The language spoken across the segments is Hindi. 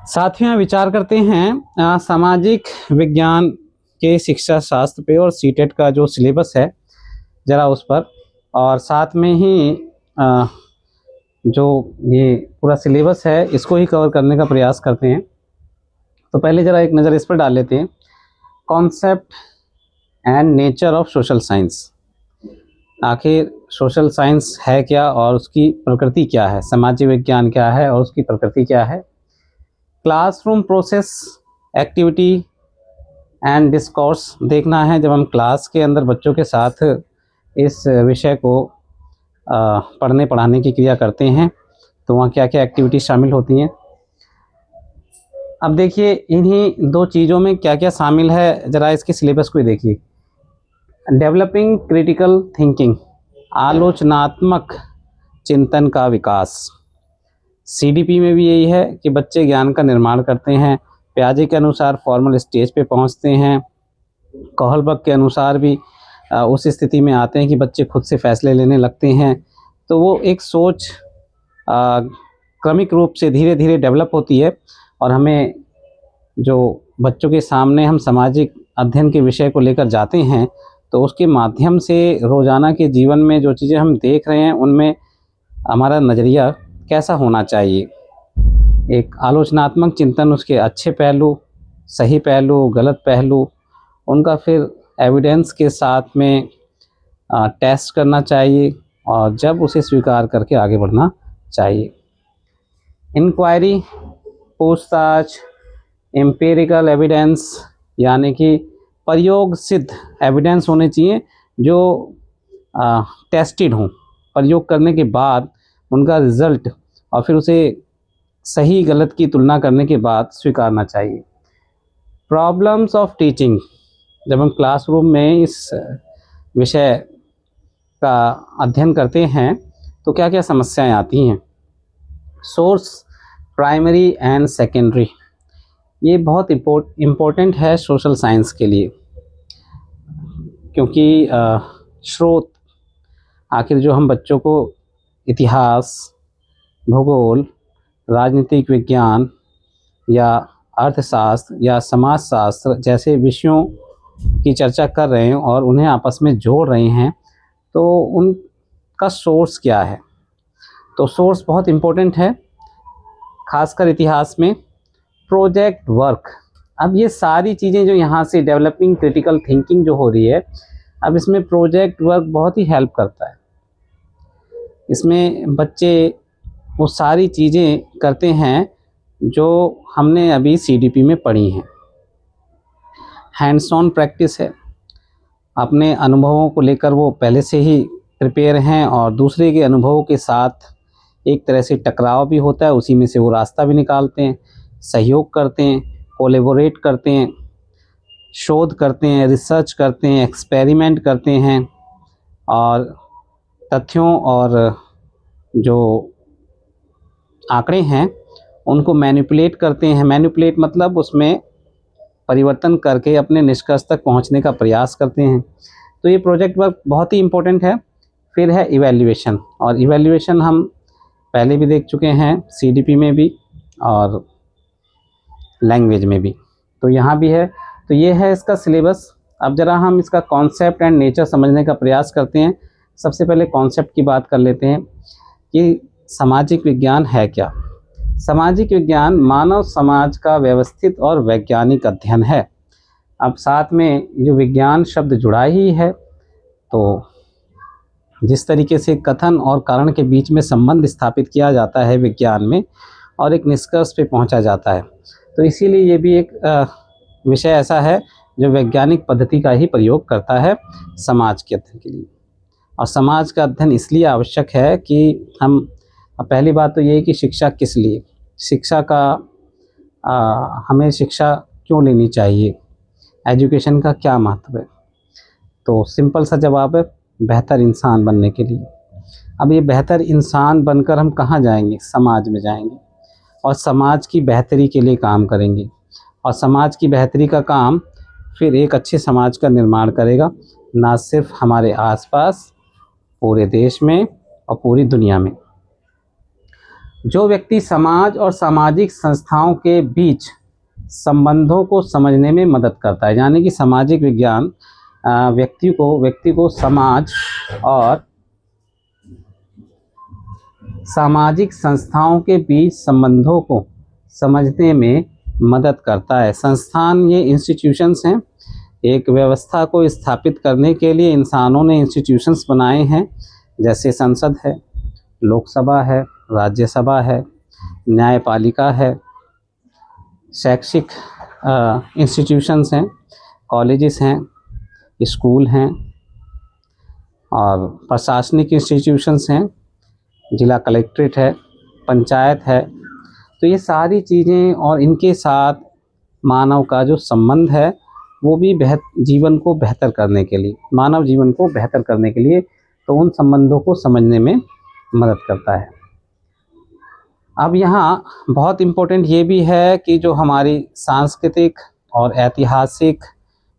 साथियों, विचार करते हैं सामाजिक विज्ञान के शिक्षा शास्त्र पे और सीटेट का जो सिलेबस है ज़रा उस पर, और साथ में ही अ, जो ये पूरा सिलेबस है इसको ही कवर करने का प्रयास करते हैं। तो पहले ज़रा एक नज़र इस पर डाल लेते हैं। Concept and nature of social science. आखिर सोशल साइंस है क्या और उसकी प्रकृति क्या है, सामाजिक विज्ञान क्या है और उसकी प्रकृति क्या है। Classroom process, activity and discourse देखना है। जब हम क्लास के अंदर बच्चों के साथ इस विषय को पढ़ने पढ़ाने की क्रिया करते हैं तो वहाँ क्या क्या एक्टिविटी शामिल होती हैं। अब देखिए इन्हीं दो चीज़ों में क्या क्या शामिल है, ज़रा इसके सिलेबस को ही देखिए। डेवलपिंग क्रिटिकल थिंकिंग, आलोचनात्मक चिंतन का विकास। सीडीपी में भी यही है कि बच्चे ज्ञान का निर्माण करते हैं, पियाजे के अनुसार फॉर्मल स्टेज पे पहुंचते हैं, कोहलबर्ग के अनुसार भी उस स्थिति में आते हैं कि बच्चे खुद से फैसले लेने लगते हैं। तो वो एक सोच क्रमिक रूप से धीरे धीरे डेवलप होती है और हमें जो बच्चों के सामने हम सामाजिक अध्ययन के विषय को लेकर जाते हैं तो उसके माध्यम से रोज़ाना के जीवन में जो चीज़ें हम देख रहे हैं उनमें हमारा नज़रिया कैसा होना चाहिए। एक आलोचनात्मक चिंतन, उसके अच्छे पहलू, सही पहलू, गलत पहलू, उनका फिर एविडेंस के साथ में टेस्ट करना चाहिए और जब उसे स्वीकार करके आगे बढ़ना चाहिए। इंक्वायरी, पूछताछ, एम्पिरिकल एविडेंस, यानी कि प्रयोग सिद्ध एविडेंस होने चाहिए जो टेस्टेड हों, प्रयोग करने के बाद उनका रिज़ल्ट और फिर उसे सही गलत की तुलना करने के बाद स्वीकारना चाहिए। प्रॉब्लम्स ऑफ टीचिंग, जब हम क्लासरूम में इस विषय का अध्ययन करते हैं तो क्या क्या समस्याएं आती हैं। सोर्स, प्राइमरी एंड सेकेंडरी, ये बहुत इम्पोर्टेंट है सोशल साइंस के लिए, क्योंकि स्रोत, आखिर जो हम बच्चों को इतिहास, भूगोल, राजनीतिक विज्ञान या अर्थशास्त्र या समाजशास्त्र जैसे विषयों की चर्चा कर रहे हैं और उन्हें आपस में जोड़ रहे हैं तो उनका सोर्स क्या है। तो सोर्स बहुत इम्पोर्टेंट है, खासकर इतिहास में। प्रोजेक्ट वर्क, अब ये सारी चीज़ें जो यहाँ से डेवलपिंग क्रिटिकल थिंकिंग जो हो रही है, अब इसमें प्रोजेक्ट वर्क बहुत ही हेल्प करता है। इसमें बच्चे वो सारी चीज़ें करते हैं जो हमने अभी सीडीपी में पढ़ी हैं। हैंड्स ऑन प्रैक्टिस है, अपने अनुभवों को लेकर वो पहले से ही प्रिपेयर हैं और दूसरे के अनुभवों के साथ एक तरह से टकराव भी होता है, उसी में से वो रास्ता भी निकालते हैं, सहयोग करते हैं, कोलैबोरेट करते हैं, शोध करते हैं, रिसर्च करते हैं, एक्सपेरिमेंट करते हैं और तथ्यों और जो आंकड़े हैं उनको मैनिपुलेट करते हैं। मैनिपुलेट मतलब उसमें परिवर्तन करके अपने निष्कर्ष तक पहुंचने का प्रयास करते हैं। तो ये प्रोजेक्ट वर्क बहुत ही इम्पोर्टेंट है। फिर है इवैल्यूएशन, और इवैल्यूएशन हम पहले भी देख चुके हैं सीडीपी में भी और लैंग्वेज में भी, तो यहाँ भी है। तो ये है इसका सिलेबस। अब ज़रा हम इसका कॉन्सेप्ट एंड नेचर समझने का प्रयास करते हैं। सबसे पहले कॉन्सेप्ट की बात कर लेते हैं कि सामाजिक विज्ञान है क्या। सामाजिक विज्ञान मानव समाज का व्यवस्थित और वैज्ञानिक अध्ययन है। अब साथ में जो विज्ञान शब्द जुड़ा ही है, तो जिस तरीके से कथन और कारण के बीच में संबंध स्थापित किया जाता है विज्ञान में और एक निष्कर्ष पे पहुंचा जाता है, तो इसीलिए ये भी एक विषय ऐसा है जो वैज्ञानिक पद्धति का ही प्रयोग करता है समाज के अध्ययन के लिए। और समाज का अध्ययन इसलिए आवश्यक है कि हम, पहली बात तो ये है कि शिक्षा किस लिए, शिक्षा का हमें शिक्षा क्यों लेनी चाहिए, एजुकेशन का क्या महत्व है। तो सिंपल सा जवाब है, बेहतर इंसान बनने के लिए। अब ये बेहतर इंसान बनकर हम कहाँ जाएंगे, समाज में जाएंगे और समाज की बेहतरी के लिए काम करेंगे, और समाज की बेहतरी का काम फिर एक अच्छे समाज का निर्माण करेगा, ना सिर्फ हमारे आसपास, पूरे देश में और पूरी दुनिया में। जो व्यक्ति समाज और सामाजिक संस्थाओं के बीच संबंधों को समझने में मदद करता है। यानी कि सामाजिक विज्ञान व्यक्ति को समाज और सामाजिक संस्थाओं के बीच संबंधों को समझने में मदद करता है। संस्थान ये इंस्टीट्यूशंस हैं। एक व्यवस्था को स्थापित करने के लिए इंसानों ने इंस्टीट्यूशंस बनाए हैं, जैसे संसद है, लोकसभा है, राज्यसभा है, न्यायपालिका है, शैक्षिक इंस्टीट्यूशंस हैं, कॉलेजेस हैं, स्कूल हैं और प्रशासनिक इंस्टीट्यूशंस हैं, जिला कलेक्ट्रेट है, पंचायत है। तो ये सारी चीज़ें और इनके साथ मानव का जो संबंध है वो भी जीवन को बेहतर करने के लिए, मानव जीवन को बेहतर करने के लिए तो उन संबंधों को समझने में मदद करता है। अब यहाँ बहुत इम्पोर्टेंट ये भी है कि जो हमारी सांस्कृतिक और ऐतिहासिक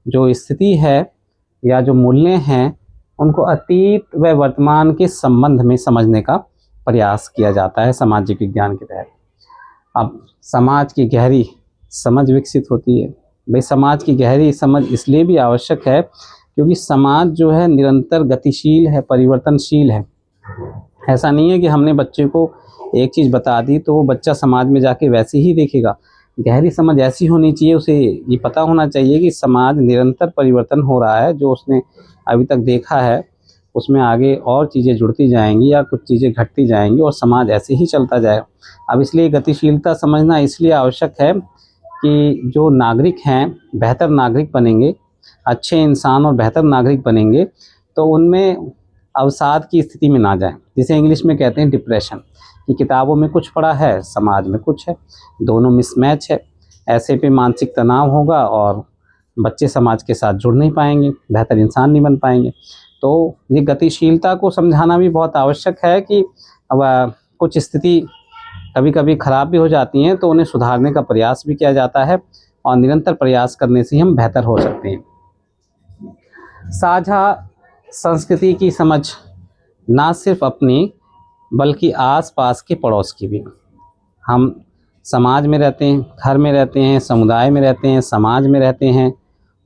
जो स्थिति है या जो मूल्य हैं उनको अतीत व वर्तमान के संबंध में समझने का प्रयास किया जाता है सामाजिक विज्ञान के तहत। अब समाज की गहरी समझ विकसित होती है। भाई समाज की गहरी समझ इसलिए भी आवश्यक है क्योंकि समाज जो है निरंतर गतिशील है, परिवर्तनशील है। ऐसा नहीं है कि हमने बच्चे को एक चीज़ बता दी तो वो बच्चा समाज में जाके वैसे ही देखेगा। गहरी समझ ऐसी होनी चाहिए, उसे ये पता होना चाहिए कि समाज निरंतर परिवर्तन हो रहा है। जो उसने अभी तक देखा है उसमें आगे और चीज़ें जुड़ती जाएंगी या कुछ चीज़ें घटती जाएंगी और समाज ऐसे ही चलता जाएगा। अब इसलिए गतिशीलता समझना इसलिए आवश्यक है कि जो नागरिक हैं बेहतर नागरिक बनेंगे, अच्छे इंसान और बेहतर नागरिक बनेंगे तो उनमें अवसाद की स्थिति में ना जाएं, जिसे इंग्लिश में कहते हैं डिप्रेशन। कि किताबों में कुछ पढ़ा है, समाज में कुछ है, दोनों मिसमैच है। ऐसे पे मानसिक तनाव होगा और बच्चे समाज के साथ जुड़ नहीं पाएंगे, बेहतर इंसान नहीं बन पाएंगे। तो ये गतिशीलता को समझाना भी बहुत आवश्यक है कि अब कुछ स्थिति कभी कभी ख़राब भी हो जाती हैं तो उन्हें सुधारने का प्रयास भी किया जाता है और निरंतर प्रयास करने से हम बेहतर हो सकते हैं। साझा संस्कृति की समझ ना सिर्फ अपनी बल्कि आसपास के पड़ोस की भी। हम समाज में रहते हैं, घर में रहते हैं, समुदाय में रहते हैं, समाज में रहते हैं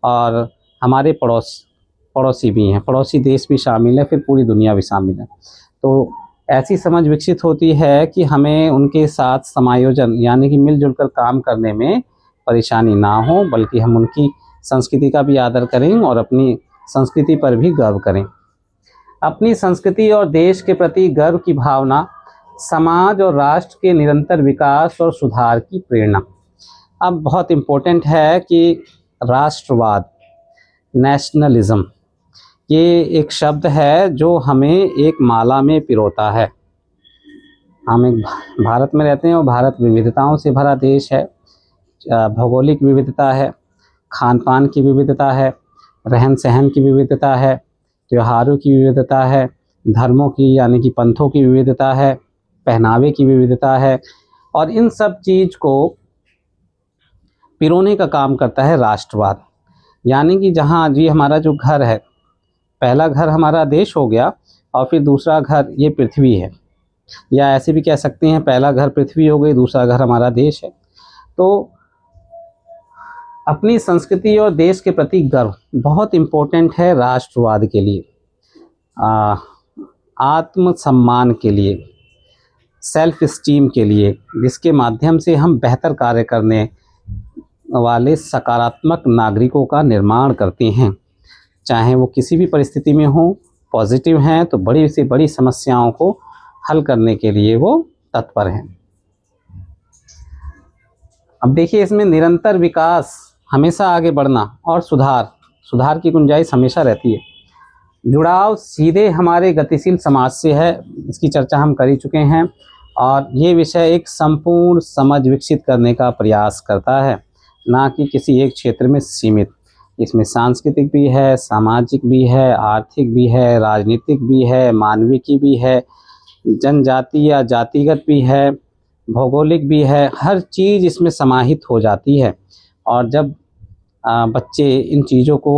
और हमारे पड़ोसी भी हैं, पड़ोसी देश भी शामिल है, फिर पूरी दुनिया भी शामिल है। तो ऐसी समझ विकसित होती है कि हमें उनके साथ समायोजन यानी कि मिलजुल कर काम करने में परेशानी ना हो, बल्कि हम उनकी संस्कृति का भी आदर करें और अपनी संस्कृति पर भी गर्व करें। अपनी संस्कृति और देश के प्रति गर्व की भावना समाज और राष्ट्र के निरंतर विकास और सुधार की प्रेरणा। अब बहुत इम्पोर्टेंट है कि राष्ट्रवाद, नेशनलिज्म, ये एक शब्द है जो हमें एक माला में पिरोता है। हम एक भारत में रहते हैं और भारत विविधताओं से भरा देश है। भौगोलिक विविधता है, खान पान की विविधता है, रहन सहन की विविधता है, त्योहारों की विविधता है, धर्मों की यानी कि पंथों की विविधता है, पहनावे की विविधता है और इन सब चीज़ को पिरोने का काम करता है राष्ट्रवाद। यानी कि जहाँ जी हमारा जो घर है, पहला घर हमारा देश हो गया और फिर दूसरा घर ये पृथ्वी है, या ऐसे भी कह सकते हैं पहला घर पृथ्वी हो गई, दूसरा घर हमारा देश है। तो अपनी संस्कृति और देश के प्रति गर्व बहुत इम्पोर्टेंट है राष्ट्रवाद के लिए, आत्मसम्मान के लिए, सेल्फ स्टीम के लिए, जिसके माध्यम से हम बेहतर कार्य करने वाले सकारात्मक नागरिकों का निर्माण करते हैं। चाहे वो किसी भी परिस्थिति में हो, पॉजिटिव हैं तो बड़ी से बड़ी समस्याओं को हल करने के लिए वो तत्पर हैं। अब देखिए इसमें निरंतर विकास, हमेशा आगे बढ़ना और सुधार की गुंजाइश हमेशा रहती है। जुड़ाव सीधे हमारे गतिशील समाज से है, इसकी चर्चा हम कर ही चुके हैं और ये विषय एक संपूर्ण समझ विकसित करने का प्रयास करता है, ना कि किसी एक क्षेत्र में सीमित। इसमें सांस्कृतिक भी है, सामाजिक भी है, आर्थिक भी है, राजनीतिक भी है, मानविकी भी है, जनजाति या जातिगत भी है, भौगोलिक भी है, हर चीज़ इसमें समाहित हो जाती है। और जब बच्चे इन चीज़ों को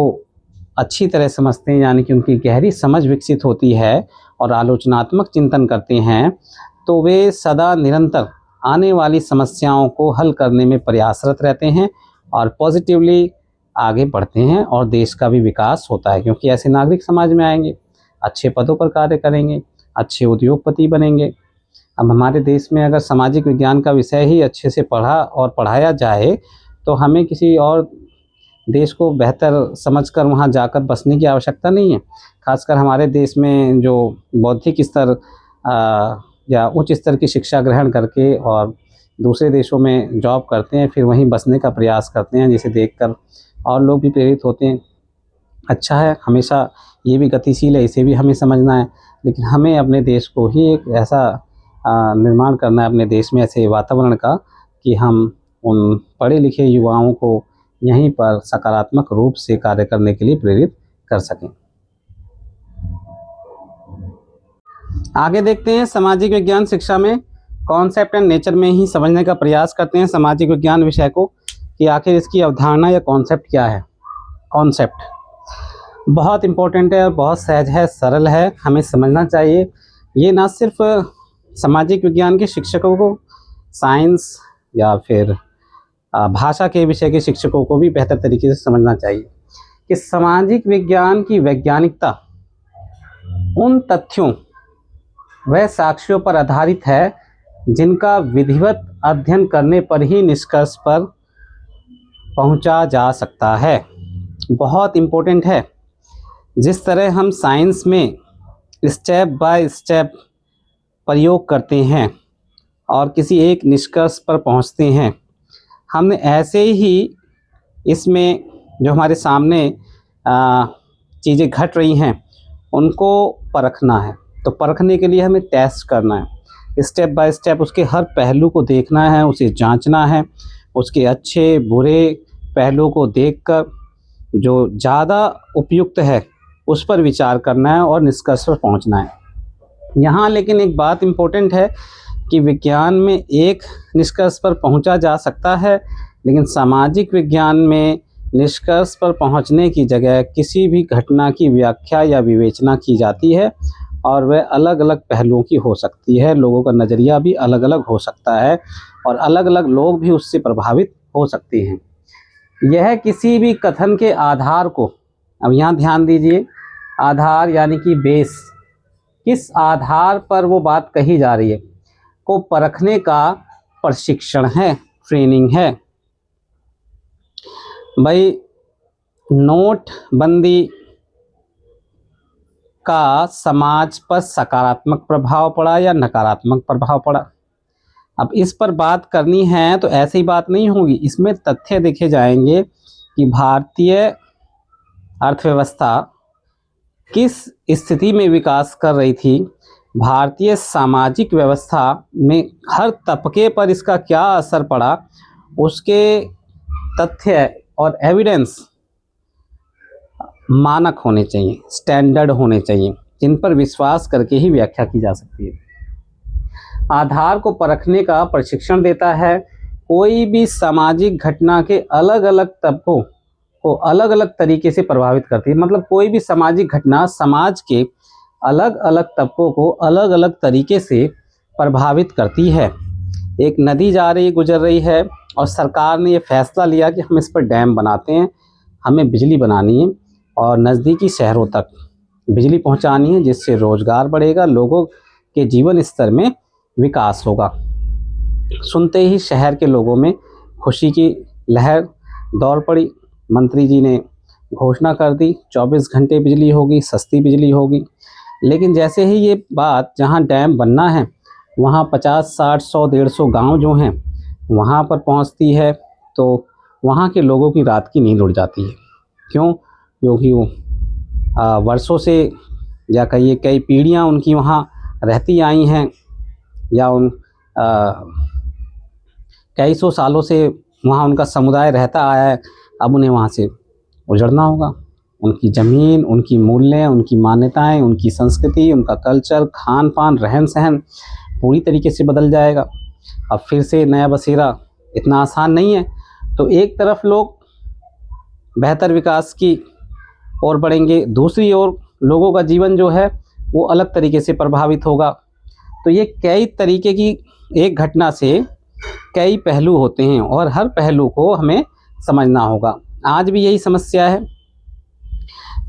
अच्छी तरह समझते हैं, यानी कि उनकी गहरी समझ विकसित होती है और आलोचनात्मक चिंतन करते हैं, तो वे सदा निरंतर आने वाली समस्याओं को हल करने में प्रयासरत रहते हैं और पॉजिटिवली आगे बढ़ते हैं और देश का भी विकास होता है, क्योंकि ऐसे नागरिक समाज में आएंगे, अच्छे पदों पर कार्य करेंगे, अच्छे उद्योगपति बनेंगे। अब हमारे देश में अगर सामाजिक विज्ञान का विषय ही अच्छे से पढ़ा और पढ़ाया जाए तो हमें किसी और देश को बेहतर समझकर वहाँ जाकर बसने की आवश्यकता नहीं है। खासकर हमारे देश में जो बौद्धिक स्तर या उच्च स्तर की शिक्षा ग्रहण करके और दूसरे देशों में जॉब करते हैं, फिर वहीं बसने का प्रयास करते हैं, जिसे देखकर और लोग भी प्रेरित होते हैं। अच्छा है, हमेशा ये भी गतिशील है, इसे भी हमें समझना है, लेकिन हमें अपने देश को ही एक ऐसा निर्माण करना है, अपने देश में ऐसे वातावरण का, कि हम उन पढ़े लिखे युवाओं को यहीं पर सकारात्मक रूप से कार्य करने के लिए प्रेरित कर सकें। आगे देखते हैं सामाजिक विज्ञान शिक्षा में कॉन्सेप्ट एंड नेचर में ही समझने का प्रयास करते हैं सामाजिक विज्ञान विषय को, कि आखिर इसकी अवधारणा या कॉन्सेप्ट क्या है। कॉन्सेप्ट बहुत इम्पोर्टेंट है और बहुत सहज है, सरल है, हमें समझना चाहिए। ये ना सिर्फ सामाजिक विज्ञान के शिक्षकों को, साइंस या फिर भाषा के विषय के शिक्षकों को भी बेहतर तरीके से समझना चाहिए कि सामाजिक विज्ञान की वैज्ञानिकता उन तथ्यों व साक्ष्यों पर आधारित है जिनका विधिवत अध्ययन करने पर ही निष्कर्ष पर पहुंचा जा सकता है। बहुत इम्पोर्टेंट है। जिस तरह हम साइंस में स्टेप बाय स्टेप प्रयोग करते हैं और किसी एक निष्कर्ष पर पहुंचते हैं, हमने ऐसे ही इसमें जो हमारे सामने चीज़ें घट रही हैं उनको परखना है। तो परखने के लिए हमें टेस्ट करना है, स्टेप बाय स्टेप उसके हर पहलू को देखना है, उसे जांचना है, उसके अच्छे बुरे पहलुओं को देखकर जो ज़्यादा उपयुक्त है उस पर विचार करना है और निष्कर्ष पर पहुंचना है। यहाँ लेकिन एक बात इम्पोर्टेंट है कि विज्ञान में एक निष्कर्ष पर पहुंचा जा सकता है, लेकिन सामाजिक विज्ञान में निष्कर्ष पर पहुंचने की जगह किसी भी घटना की व्याख्या या विवेचना की जाती है और वह अलग अलग पहलुओं की हो सकती है। लोगों का नज़रिया भी अलग अलग हो सकता है और अलग अलग लोग भी उससे प्रभावित हो सकते हैं। यह किसी भी कथन के आधार को, अब यहाँ ध्यान दीजिए, आधार यानी कि बेस, किस आधार पर वो बात कही जा रही है, को परखने का प्रशिक्षण है, ट्रेनिंग है। भाई नोटबंदी का समाज पर सकारात्मक प्रभाव पड़ा या नकारात्मक प्रभाव पड़ा, अब इस पर बात करनी है तो ऐसे ही बात नहीं होगी। इसमें तथ्य देखे जाएंगे कि भारतीय अर्थव्यवस्था किस स्थिति में विकास कर रही थी, भारतीय सामाजिक व्यवस्था में हर तबके पर इसका क्या असर पड़ा, उसके तथ्य और एविडेंस मानक होने चाहिए, स्टैंडर्ड होने चाहिए, जिन पर विश्वास करके ही व्याख्या की जा सकती है। आधार को परखने का प्रशिक्षण देता है। कोई भी सामाजिक घटना के अलग अलग तबकों को अलग अलग तरीके से प्रभावित करती है। मतलब कोई भी सामाजिक घटना समाज के अलग अलग तबकों को अलग अलग तरीके से प्रभावित करती है। एक नदी जा रही, गुजर रही है और सरकार ने ये फैसला लिया कि हम इस पर डैम बनाते हैं, हमें बिजली बनानी है और नज़दीकी शहरों तक बिजली पहुंचानी है, जिससे रोज़गार बढ़ेगा, लोगों के जीवन स्तर में विकास होगा। सुनते ही शहर के लोगों में खुशी की लहर दौड़ पड़ी। मंत्री जी ने घोषणा कर दी 24 घंटे बिजली होगी, सस्ती बिजली होगी। लेकिन जैसे ही ये बात जहाँ डैम बनना है वहाँ 50, 60, 100, 150 गांव जो हैं वहाँ पर पहुँचती है तो वहाँ के लोगों की रात की नींद उड़ जाती है। क्यों? क्योंकि वो वर्षों से या कहिए कई पीढ़ियाँ उनकी वहाँ रहती आई हैं या उन कई सौ सालों से वहाँ उनका समुदाय रहता आया है। अब उन्हें वहाँ से उजड़ना होगा। उनकी ज़मीन, उनकी मूल्य, उनकी मान्यताएं, उनकी संस्कृति, उनका कल्चर, खान पान, रहन सहन पूरी तरीके से बदल जाएगा। अब फिर से नया बसेरा इतना आसान नहीं है। तो एक तरफ लोग बेहतर विकास की ओर बढ़ेंगे, दूसरी ओर लोगों का जीवन जो है वो अलग तरीके से प्रभावित होगा। तो ये कई तरीके की, एक घटना से कई पहलू होते हैं और हर पहलू को हमें समझना होगा। आज भी यही समस्या है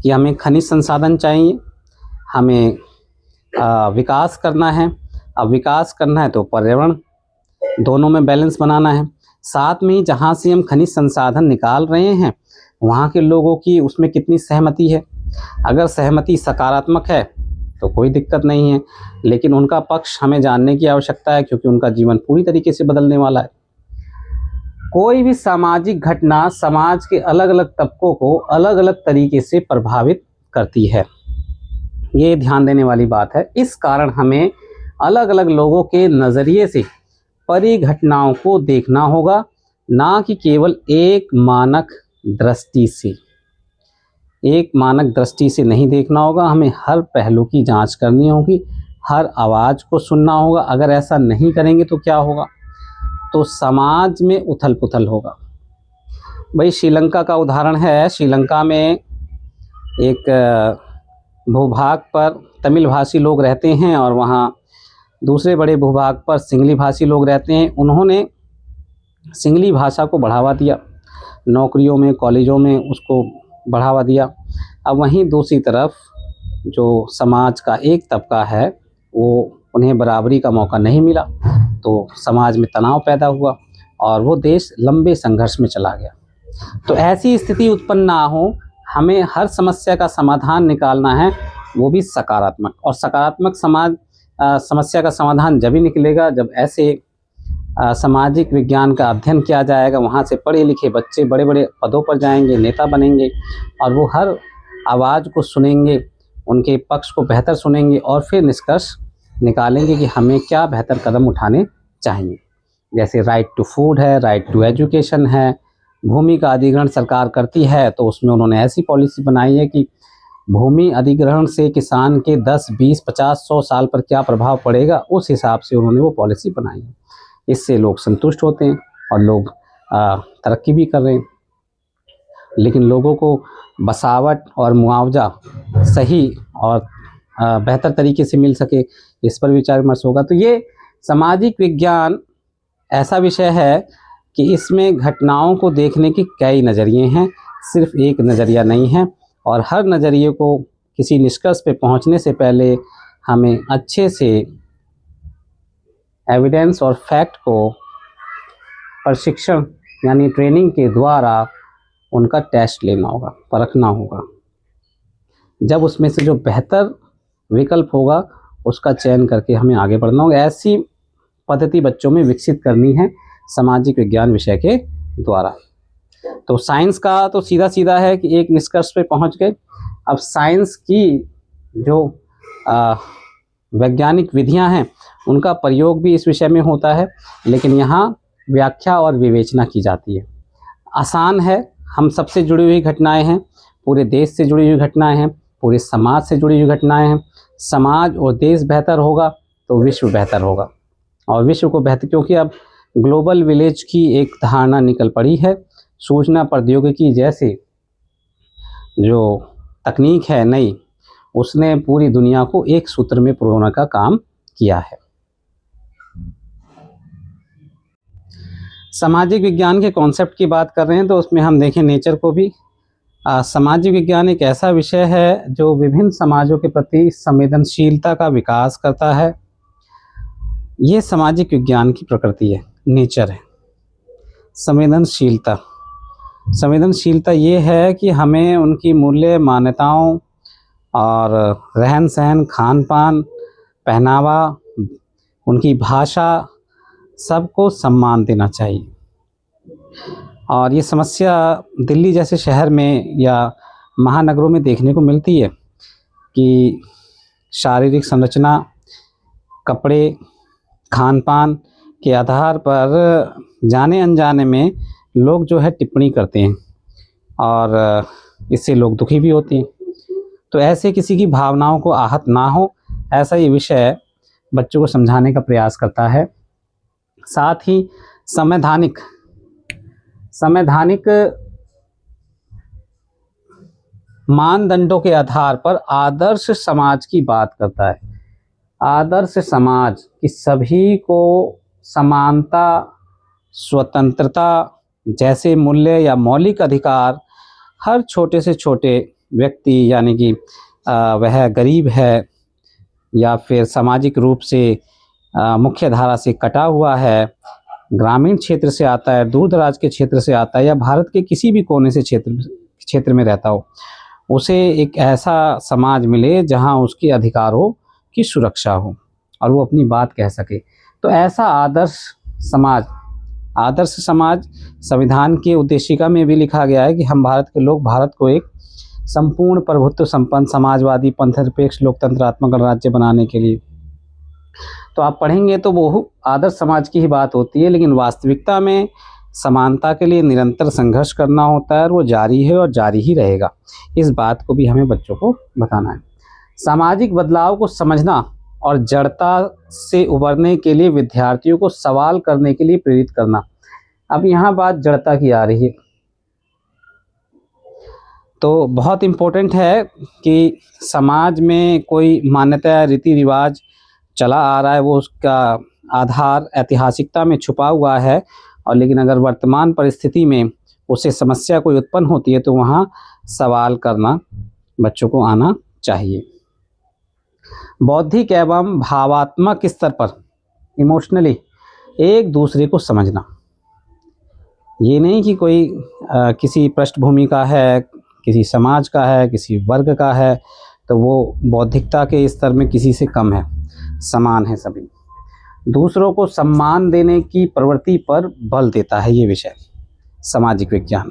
कि हमें खनिज संसाधन चाहिए, हमें विकास करना है। अब विकास करना है तो पर्यावरण, दोनों में बैलेंस बनाना है। साथ में ही जहाँ से हम खनिज संसाधन निकाल रहे हैं वहाँ के लोगों की उसमें कितनी सहमति है। अगर सहमति सकारात्मक है तो कोई दिक्कत नहीं है, लेकिन उनका पक्ष हमें जानने की आवश्यकता है, क्योंकि उनका जीवन पूरी तरीके से बदलने वाला है। कोई भी सामाजिक घटना समाज के अलग अलग तबकों को अलग अलग तरीके से प्रभावित करती है, ये ध्यान देने वाली बात है। इस कारण हमें अलग अलग लोगों के नज़रिए से परिघटनाओं को देखना होगा, ना कि केवल एक मानक दृष्टि से। एक मानक दृष्टि से नहीं देखना होगा, हमें हर पहलू की जांच करनी होगी, हर आवाज़ को सुनना होगा। अगर ऐसा नहीं करेंगे तो क्या होगा, तो समाज में उथल पुथल होगा। भाई श्रीलंका का उदाहरण है। श्रीलंका में एक भूभाग पर तमिल भाषी लोग रहते हैं और वहाँ दूसरे बड़े भूभाग पर सिंगली भाषी लोग रहते हैं। उन्होंने सिंगली भाषा को बढ़ावा दिया, नौकरियों में, कॉलेजों में उसको बढ़ावा दिया। अब वहीं दूसरी तरफ जो समाज का एक तबका है वो, उन्हें बराबरी का मौका नहीं मिला, तो समाज में तनाव पैदा हुआ और वो देश लंबे संघर्ष में चला गया। तो ऐसी स्थिति उत्पन्न ना हो, हमें हर समस्या का समाधान निकालना है, वो भी सकारात्मक। और सकारात्मक समस्या का समाधान जब ही निकलेगा जब ऐसे सामाजिक विज्ञान का अध्ययन किया जाएगा। वहाँ से पढ़े लिखे बच्चे बड़े बड़े पदों पर जाएंगे, नेता बनेंगे, और वो हर आवाज़ को सुनेंगे, उनके पक्ष को बेहतर सुनेंगे और फिर निष्कर्ष निकालेंगे कि हमें क्या बेहतर कदम उठाने चाहिए। जैसे राइट टू फूड है, राइट टू एजुकेशन है, भूमि का अधिग्रहण सरकार करती है, तो उसमें उन्होंने ऐसी पॉलिसी बनाई है कि भूमि अधिग्रहण से किसान के 10, 20, 50, 100 साल पर क्या प्रभाव पड़ेगा, उस हिसाब से उन्होंने वो पॉलिसी बनाई है। इससे लोग संतुष्ट होते हैं और लोग तरक्की भी कर रहे हैं। लेकिन लोगों को बसावट और मुआवजा सही और बेहतर तरीके से मिल सके, इस पर विचार विमर्श होगा। तो ये सामाजिक विज्ञान ऐसा विषय है कि इसमें घटनाओं को देखने के कई नज़रिए हैं, सिर्फ एक नज़रिया नहीं है। और हर नज़रिए को किसी निष्कर्ष पे पहुंचने से पहले हमें अच्छे से एविडेंस और फैक्ट को प्रशिक्षण यानी ट्रेनिंग के द्वारा उनका टेस्ट लेना होगा, परखना होगा। जब उसमें से जो बेहतर विकल्प होगा उसका चयन करके हमें आगे बढ़ना होगा। ऐसी पद्धति बच्चों में विकसित करनी है सामाजिक विज्ञान विषय के द्वारा। तो साइंस का तो सीधा सीधा है कि एक निष्कर्ष पे पहुंच गए। अब साइंस की जो वैज्ञानिक विधियां हैं उनका प्रयोग भी इस विषय में होता है, लेकिन यहाँ व्याख्या और विवेचना की जाती है। आसान है, हम सबसे जुड़ी हुई घटनाएं हैं, पूरे देश से जुड़ी हुई घटनाएं हैं, पूरे समाज से जुड़ी हुई घटनाएं हैं। समाज और देश बेहतर होगा तो विश्व बेहतर होगा, और विश्व को बेहतर, क्योंकि अब ग्लोबल विलेज की एक धारणा निकल पड़ी है। सूचना प्रौद्योगिकी जैसे जो तकनीक है नई, उसने पूरी दुनिया को एक सूत्र में पिरोने का काम किया है। सामाजिक विज्ञान के कॉन्सेप्ट की बात कर रहे हैं तो उसमें हम देखें नेचर को भी। सामाजिक विज्ञान एक ऐसा विषय है जो विभिन्न समाजों के प्रति संवेदनशीलता का विकास करता है। ये सामाजिक विज्ञान की प्रकृति है, नेचर है। संवेदनशीलता, संवेदनशीलता ये है कि हमें उनकी मूल्य मान्यताओं और रहन सहन, खान पान, पहनावा, उनकी भाषा, सबको सम्मान देना चाहिए। और ये समस्या दिल्ली जैसे शहर में या महानगरों में देखने को मिलती है कि शारीरिक संरचना, कपड़े, खान पान के आधार पर जाने अनजाने में लोग जो है टिप्पणी करते हैं और इससे लोग दुखी भी होते हैं। तो ऐसे किसी की भावनाओं को आहत ना हो, ऐसा ये विषय बच्चों को समझाने का प्रयास करता है। साथ ही संवैधानिक मानदंडों के आधार पर आदर्श समाज की बात करता है। आदर्श समाज कि सभी को समानता, स्वतंत्रता जैसे मूल्य या मौलिक अधिकार हर छोटे से छोटे व्यक्ति, यानी कि वह गरीब है या फिर सामाजिक रूप से मुख्य धारा से कटा हुआ है, ग्रामीण क्षेत्र से आता है, दूर दराज के क्षेत्र से आता है, या भारत के किसी भी कोने से क्षेत्र में रहता हो, उसे एक ऐसा समाज मिले जहां उसके अधिकारों की सुरक्षा हो और वो अपनी बात कह सके। तो ऐसा आदर्श समाज संविधान की उद्देशिका में भी लिखा गया है कि हम भारत के लोग भारत को एक संपूर्ण प्रभुत्व संपन्न समाजवादी पंथनिरपेक्ष लोकतंत्रात्मक गणराज्य बनाने के लिए। तो आप पढ़ेंगे तो वो आदर्श समाज की ही बात होती है, लेकिन वास्तविकता में समानता के लिए निरंतर संघर्ष करना होता है और वो जारी है और जारी ही रहेगा। इस बात को भी हमें बच्चों को बताना है। सामाजिक बदलाव को समझना और जड़ता से उबरने के लिए विद्यार्थियों को सवाल करने के लिए प्रेरित करना। अब यहाँ बात जड़ता की आ रही है, तो बहुत इम्पोर्टेंट है कि समाज में कोई मान्यता रीति रिवाज चला आ रहा है, वो उसका आधार ऐतिहासिकता में छुपा हुआ है, और लेकिन अगर वर्तमान परिस्थिति में उसे समस्या कोई उत्पन्न होती है तो वहाँ सवाल करना बच्चों को आना चाहिए। बौद्धिक एवं भावात्मक स्तर पर इमोशनली एक दूसरे को समझना। ये नहीं कि कोई किसी पृष्ठभूमि का है, किसी समाज का है, किसी वर्ग का है, तो वो बौद्धिकता के स्तर में किसी से कम है, समान है सभी। दूसरों को सम्मान देने की प्रवृत्ति पर बल देता है ये विषय सामाजिक विज्ञान।